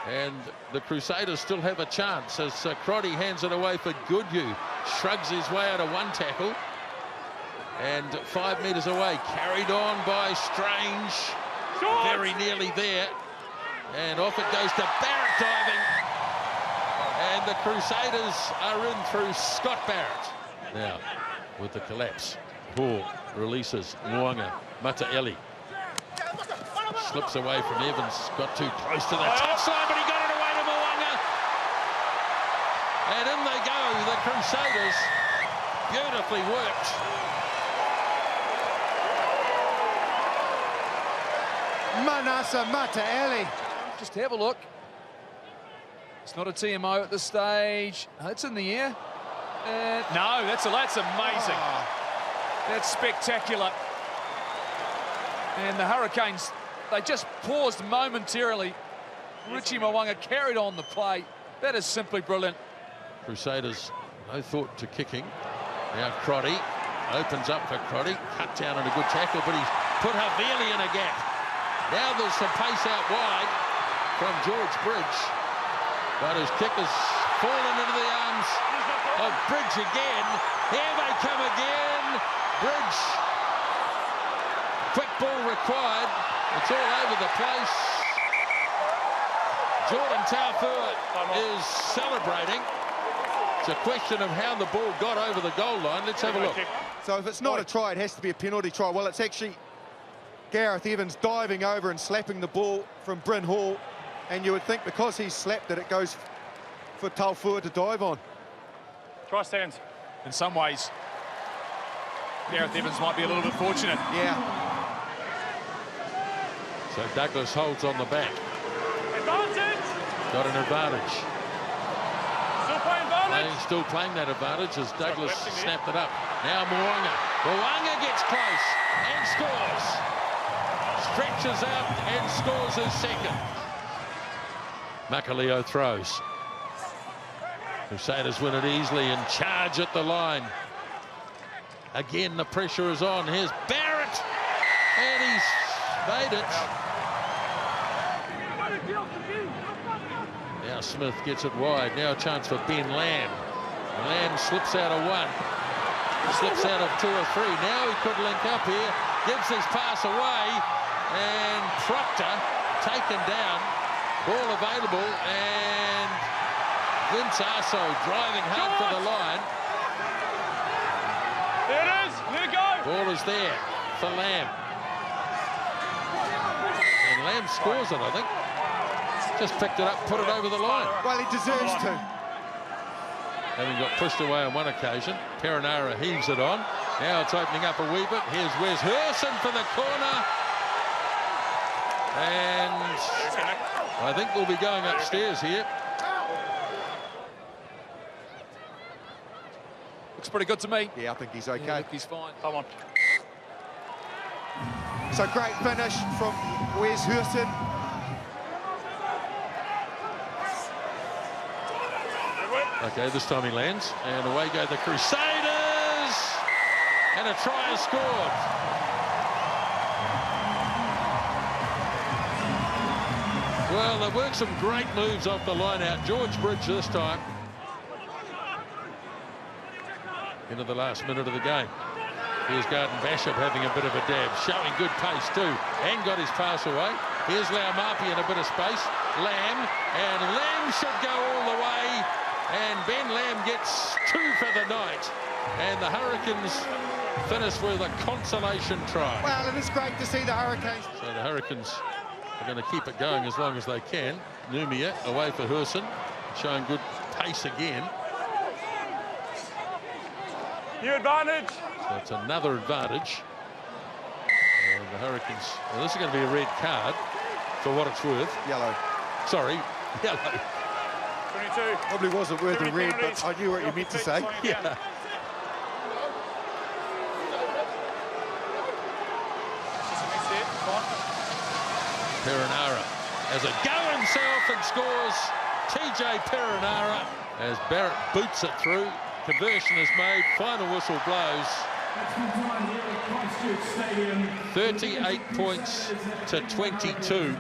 And the Crusaders still have a chance as Crotty hands it away for Goodhue. Shrugs his way out of one tackle. And 5 metres away, carried on by Strange. Very nearly there. And off it goes to Barrett diving. And the Crusaders are in through Scott Barrett. Now, with the collapse, Hall releases Moanga. Mataele slips away from Evans, got too close to the touchline, but he got it away to Moanga. And in they go, the Crusaders. Beautifully worked. Manasa Mataele. Just have a look. It's not a TMO at this stage. It's in the air. No, that's amazing. Oh. That's spectacular. And the Hurricanes, they just paused momentarily. Richie Moanga carried on the play. That is simply brilliant. Crusaders, no thought to kicking. Now Crotty opens up for Crotty. Cut down and a good tackle, but he's put Havili in a gap. Now there's some pace out wide from George Bridge. But his kick has fallen into the arms of Bridge again. Here they come again. Bridge. Quick ball required. It's all over the place. Jordan Taufua is celebrating. It's a question of how the ball got over the goal line. Let's have a look. So if it's not a try, it has to be a penalty try. Well, it's actually Gareth Evans diving over and slapping the ball from Bryn Hall. And you would think because he slapped it, it goes for Taufua to dive on. Try stands. In some ways, Gareth Evans might be a little bit fortunate. Yeah. So Douglas holds on the back. Advantage! Got an advantage. Still playing advantage? Still playing that advantage as Douglas snapped it up. Now Moanga. Moanga gets close and scores. Stretches out and scores his second. Makaleo throws. Crusaders win it easily and charge at the line. Again, the pressure is on. Here's Barrett. And he's made it. Now Smith gets it wide. Now a chance for Ben Lamb. Lamb slips out of one. Slips out of 2 or 3. Now he could link up here. Gives his pass away. And Proctor taken down. Ball available. And Vince Arso driving hard for the line. There it is. Let it go. Ball is there for Lamb. And Lamb scores it, I think. Just picked it up, put it over the line. Well, he deserves to. Having got pushed away on one occasion, Perinara heaves it on. Now it's opening up a wee bit. Here's Wes Herson for the corner. And I think we'll be going upstairs here. Looks pretty good to me. Yeah, I think he's okay. Yeah, he's fine. Come on. So great finish from Wes Herson. Okay, this time he lands, and away go the Crusaders, and a try is scored. Well, they've worked some great moves off the line out. George Bridge this time. Into the last minute of the game. Here's Garden Basham having a bit of a dab, showing good pace too, and got his pass away. Here's Laumapi in a bit of space. Lamb, and Lamb should go all the way. And Ben Lamb gets 2 for the night. And the Hurricanes finish with a consolation try. Well, it is great to see the Hurricanes. So the Hurricanes are going to keep it going as long as they can. Numia away for Herson, showing good pace again. New advantage. So it's another advantage. And the Hurricanes, well, this is going to be a red card for what it's worth. Yellow. Sorry, yellow. 22. Probably wasn't worth a red, but I knew what you meant to say. Yeah. Perinara has a go himself and scores. TJ Perinara as Barrett boots it through. Conversion is made. Final whistle blows. 38 points to 22.